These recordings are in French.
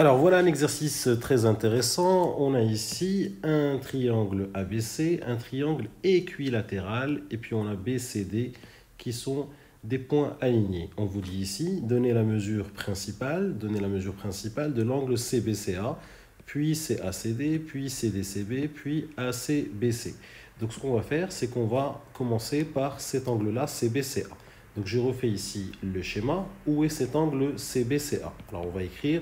Alors voilà un exercice très intéressant. On a ici un triangle ABC, un triangle équilatéral, et puis on a BCD qui sont des points alignés. On vous dit ici, donnez la mesure principale de l'angle CBCA, puis CACD, puis CDCB, puis ACBC. Donc ce qu'on va faire, c'est qu'on va commencer par cet angle-là, CBCA. Donc je refais ici le schéma. Où est cet angle CBCA? Alors on va écrire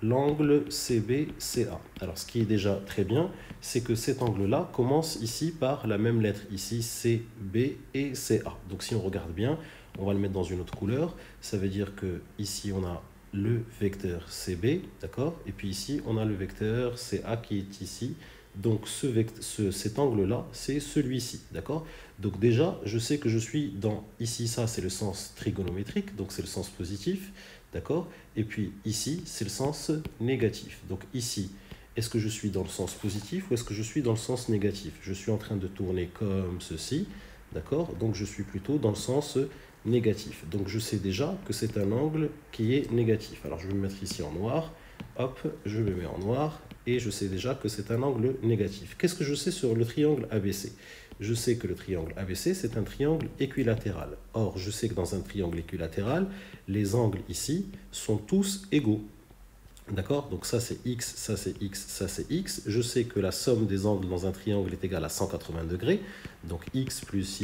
l'angle CBCA. Alors, ce qui est déjà très bien, c'est que cet angle-là commence ici par la même lettre, ici CB et CA. Donc, si on regarde bien, on va le mettre dans une autre couleur. Ça veut dire que ici, on a le vecteur CB, d'accord? Et puis ici, on a le vecteur CA qui est ici. Donc, cet angle-là, c'est celui-ci, d'accord? Donc, déjà, je sais que je suis dans, ici, ça, c'est le sens trigonométrique, donc c'est le sens positif. D'accord? Et puis ici, c'est le sens négatif. Donc ici, est-ce que je suis dans le sens positif ou est-ce que je suis dans le sens négatif? Je suis en train de tourner comme ceci. D'accord? Donc je suis plutôt dans le sens négatif. Donc je sais déjà que c'est un angle qui est négatif. Alors je vais me mettre ici en noir. Hop, je me mets en noir. Et je sais déjà que c'est un angle négatif. Qu'est-ce que je sais sur le triangle ABC? Je sais que le triangle ABC, c'est un triangle équilatéral. Or, je sais que dans un triangle équilatéral, les angles ici sont tous égaux. D'accord? Donc ça c'est x, ça c'est x, ça c'est x. Je sais que la somme des angles dans un triangle est égale à 180 degrés. Donc x plus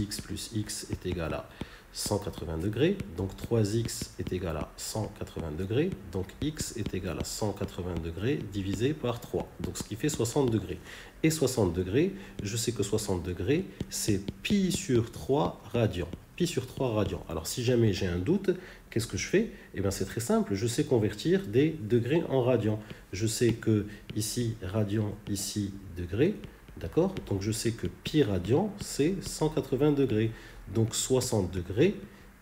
x est égal à 180 degrés. Donc 3x est égal à 180 degrés. Donc x est égal à 180 degrés divisé par 3. Donc ce qui fait 60 degrés. Et 60 degrés, je sais que 60 degrés, c'est pi sur 3 radians. Pi sur 3 radians. Alors si jamais j'ai un doute, qu'est-ce que je fais? Eh bien c'est très simple, je sais convertir des degrés en radians. Je sais que ici radian, ici degré, d'accord? Donc je sais que pi radian, c'est 180 degrés. Donc 60 degrés,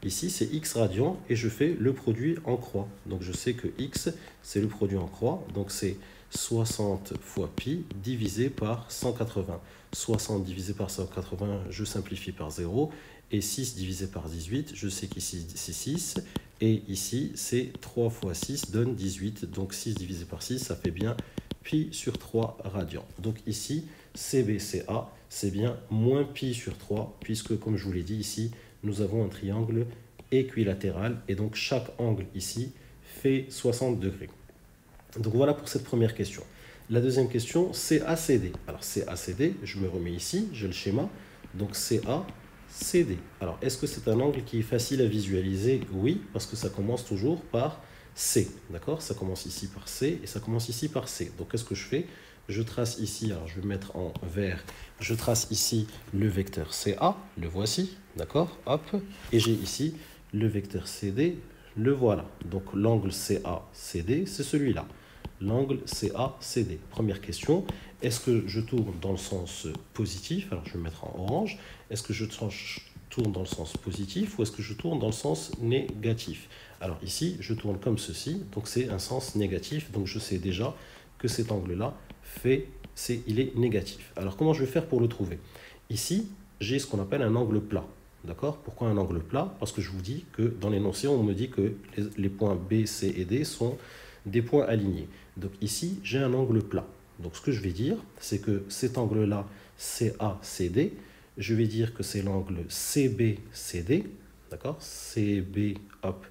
ici c'est x radian et je fais le produit en croix. Donc je sais que x, c'est le produit en croix, donc c'est 60 fois pi divisé par 180. 60 divisé par 180, je simplifie par 0. Et 6 divisé par 18, je sais qu'ici c'est 6. Et ici, c'est 3 fois 6 donne 18. Donc 6 divisé par 6, ça fait bien pi sur 3 radians. Donc ici, CBCA, c'est bien moins pi sur 3, puisque comme je vous l'ai dit ici, nous avons un triangle équilatéral. Et donc chaque angle ici fait 60 degrés. Donc voilà pour cette première question. La deuxième question, CACD. Alors CACD, je me remets ici, j'ai le schéma. Donc CACD. Alors est-ce que c'est un angle qui est facile à visualiser? Oui, parce que ça commence toujours par C. D'accord? Ça commence ici par C et ça commence ici par C. Donc qu'est-ce que je fais? Je trace ici, alors je vais mettre en vert, je trace ici le vecteur CA, le voici, d'accord? Hop, et j'ai ici le vecteur CD, le voilà. Donc l'angle CACD, c'est celui-là. L'angle CACD. Première question, est-ce que je tourne dans le sens positif? Alors je vais me mettre en orange. Est-ce que je tourne dans le sens positif ou est-ce que je tourne dans le sens négatif? Alors ici, je tourne comme ceci, donc c'est un sens négatif. Donc je sais déjà que cet angle-là il est négatif. Alors comment je vais faire pour le trouver? Ici, j'ai ce qu'on appelle un angle plat. D'accord? Pourquoi un angle plat? Parce que je vous dis que dans l'énoncé, on me dit que les points B, C et D sont des points alignés. Donc ici, j'ai un angle plat. Donc ce que je vais dire, c'est que cet angle-là, CACD, je vais dire que c'est l'angle CBCD, d'accord? CB, hop,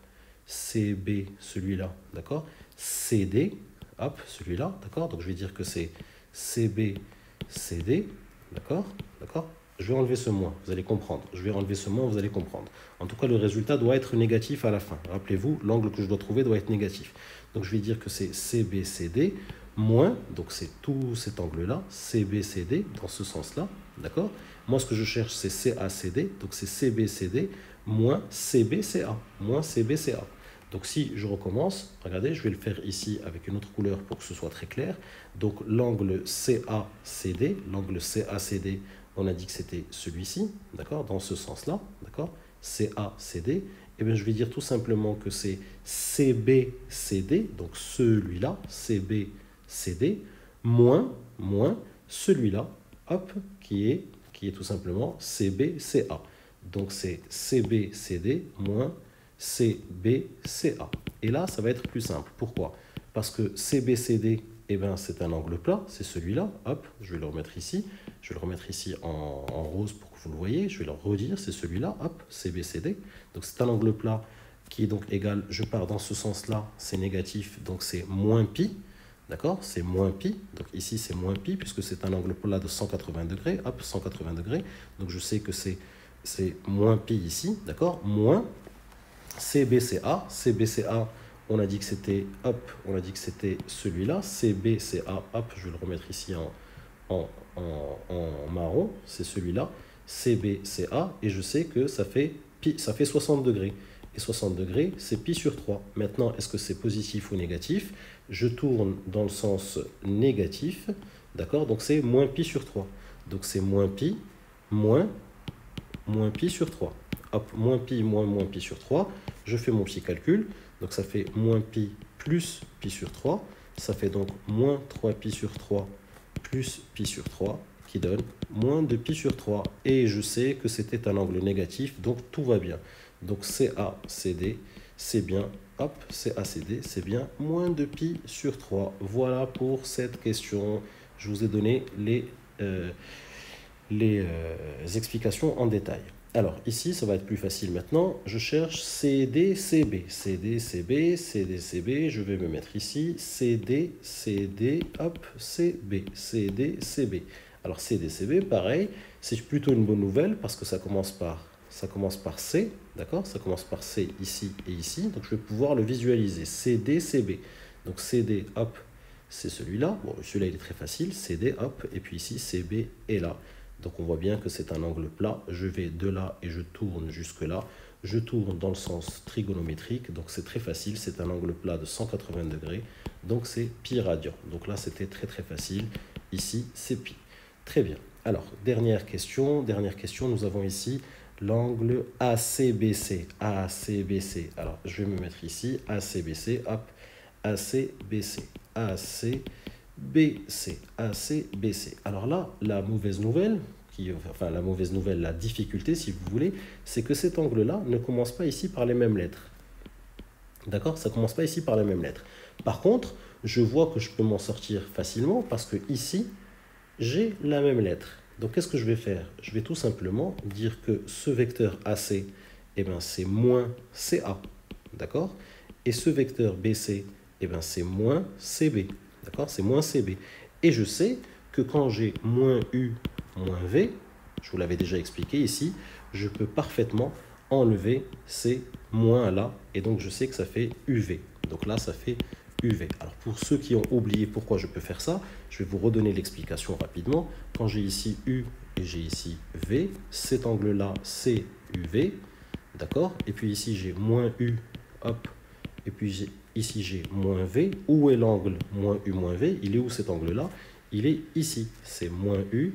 CB, celui-là, d'accord? CD, hop, celui-là, d'accord? Donc je vais dire que c'est CBCD, d'accord? D'accord? Je vais enlever ce moins, vous allez comprendre. Je vais enlever ce moins, vous allez comprendre. En tout cas, le résultat doit être négatif à la fin. Rappelez-vous, l'angle que je dois trouver doit être négatif. Donc je vais dire que c'est CBCD moins, donc c'est tout cet angle-là, CBCD, dans ce sens-là, d'accord? Moi, ce que je cherche, c'est CACD, donc c'est CBCD moins CBCA, moins CBCA. Donc si je recommence, regardez, je vais le faire ici avec une autre couleur pour que ce soit très clair. Donc l'angle CACD, on a dit que c'était celui-ci, d'accord, dans ce sens-là, d'accord, CACD, et bien je vais dire tout simplement que c'est CBCD, donc celui-là, CBCD, moins celui-là, hop, qui est tout simplement CBCA. Donc c'est CBCD moins CBCA. Et là, ça va être plus simple. Pourquoi? parce que CBCD, eh ben, c'est un angle plat, c'est celui-là. Hop, je vais le remettre ici. Je vais le remettre ici en rose pour que vous le voyez. Je vais le redire, c'est celui-là. Hop, CBCD. Donc c'est un angle plat qui est donc égal, je pars dans ce sens-là, c'est négatif, donc c'est moins pi. D'accord? C'est moins pi. Donc ici, c'est moins pi, puisque c'est un angle plat de 180 degrés. Hop, 180 degrés. Donc je sais que c'est moins pi ici. D'accord? Moins CBCA. CBCA, on a dit que c'était, hop, on a dit que c'était celui-là. CBCA, hop, je vais le remettre ici en marron. C'est celui-là. CBCA. Et je sais que ça fait pi, ça fait 60 degrés. Et 60 degrés, c'est pi sur 3. Maintenant, est-ce que c'est positif ou négatif? Je tourne dans le sens négatif. D'accord? Donc c'est moins pi sur 3. Donc c'est moins pi, moins pi sur 3. Hop, moins pi, moins pi sur 3. Je fais mon petit calcul. Donc ça fait moins pi plus pi sur 3. Ça fait donc moins 3 pi sur 3 plus pi sur 3 qui donne moins de pi sur 3. Et je sais que c'était un angle négatif, donc tout va bien. Donc CACD, c'est bien, hop, CACD, c'est bien moins de pi sur 3. Voilà pour cette question. Je vous ai donné les explications en détail. Alors ici, ça va être plus facile maintenant. Je cherche CDCB. CDCB, CDCB, je vais me mettre ici. CD, hop, CB. CDCB. Alors CDCB, pareil, c'est plutôt une bonne nouvelle parce que ça commence par C, d'accord? Ça commence par C ici et ici. Donc je vais pouvoir le visualiser. CDCB. Donc CD, hop, c'est celui-là. Bon, celui-là, il est très facile. CD, hop, et puis ici, CB est là. Donc on voit bien que c'est un angle plat. Je vais de là et je tourne jusque là. Je tourne dans le sens trigonométrique. Donc c'est très facile. C'est un angle plat de 180 degrés. Donc c'est pi radian. Donc là, c'était très très facile. Ici, c'est pi. Très bien. Alors, dernière question. Nous avons ici l'angle ACBC. ACBC. Alors, je vais me mettre ici. ACBC. Hop. ACBC. ACBC. ACBC. Alors là, la mauvaise nouvelle, la difficulté, si vous voulez, c'est que cet angle-là ne commence pas ici par les mêmes lettres. D'accord? Ça ne commence pas ici par les mêmes lettres. Par contre, je vois que je peux m'en sortir facilement parce que ici, j'ai la même lettre. Donc, qu'est-ce que je vais faire? Je vais tout simplement dire que ce vecteur AC, eh ben, c'est moins CA. D'accord? Et ce vecteur BC, eh ben, c'est moins CB. D'accord? C'est moins CB. Et je sais que quand j'ai moins U, moins V, je vous l'avais déjà expliqué ici, je peux parfaitement enlever ces moins là. Et donc, je sais que ça fait UV. Donc là, ça fait UV. Alors pour ceux qui ont oublié pourquoi je peux faire ça, je vais vous redonner l'explication rapidement. Quand j'ai ici U et j'ai ici V, cet angle-là, c'est UV. D'accord? Et puis ici, j'ai moins U, hop. Et puis ici, j'ai moins V. Où est l'angle moins U, moins V? Il est où cet angle-là? Il est ici. C'est moins U,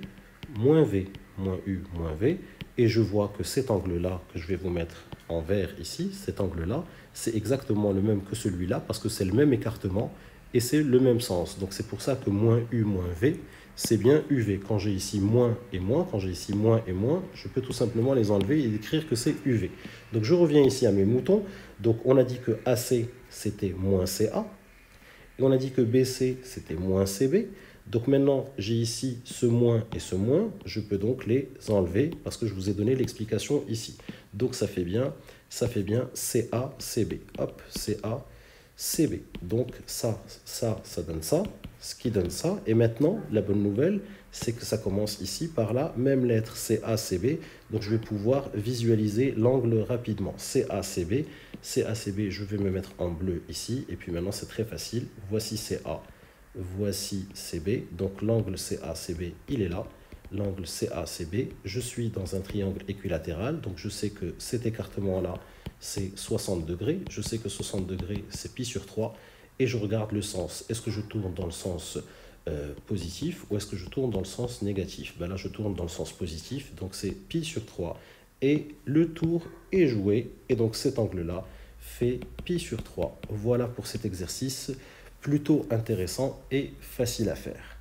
moins V. Moins U, moins V. Et je vois que cet angle-là, que je vais vous mettre en vert ici, cet angle-là, c'est exactement le même que celui-là parce que c'est le même écartement et c'est le même sens. Donc c'est pour ça que moins U, moins V, c'est bien UV. Quand j'ai ici moins et moins, quand j'ai ici moins et moins, je peux tout simplement les enlever et écrire que c'est UV. Donc je reviens ici à mes moutons. Donc on a dit que AC, c'était moins CA. Et on a dit que BC, c'était moins CB. Donc maintenant, j'ai ici ce moins et ce moins. Je peux donc les enlever parce que je vous ai donné l'explication ici. Donc ça fait bien CA, CB. Hop, CA, CB. Donc ça donne ça, ce qui donne ça. Et maintenant, la bonne nouvelle, c'est que ça commence ici par la même lettre CA, CB. Donc je vais pouvoir visualiser l'angle rapidement. CA, CB. CA, CB, je vais me mettre en bleu ici. Et puis maintenant, c'est très facile. Voici CA. Voici CB, donc l'angle CACB, il est là. L'angle CACB, je suis dans un triangle équilatéral, donc je sais que cet écartement-là, c'est 60 degrés. Je sais que 60 degrés, c'est pi sur 3. Et je regarde le sens. Est-ce que je tourne dans le sens positif ou est-ce que je tourne dans le sens négatif? Ben là, je tourne dans le sens positif, donc c'est pi sur 3. Et le tour est joué, et donc cet angle-là fait pi sur 3. Voilà pour cet exercice. Plutôt intéressant et facile à faire.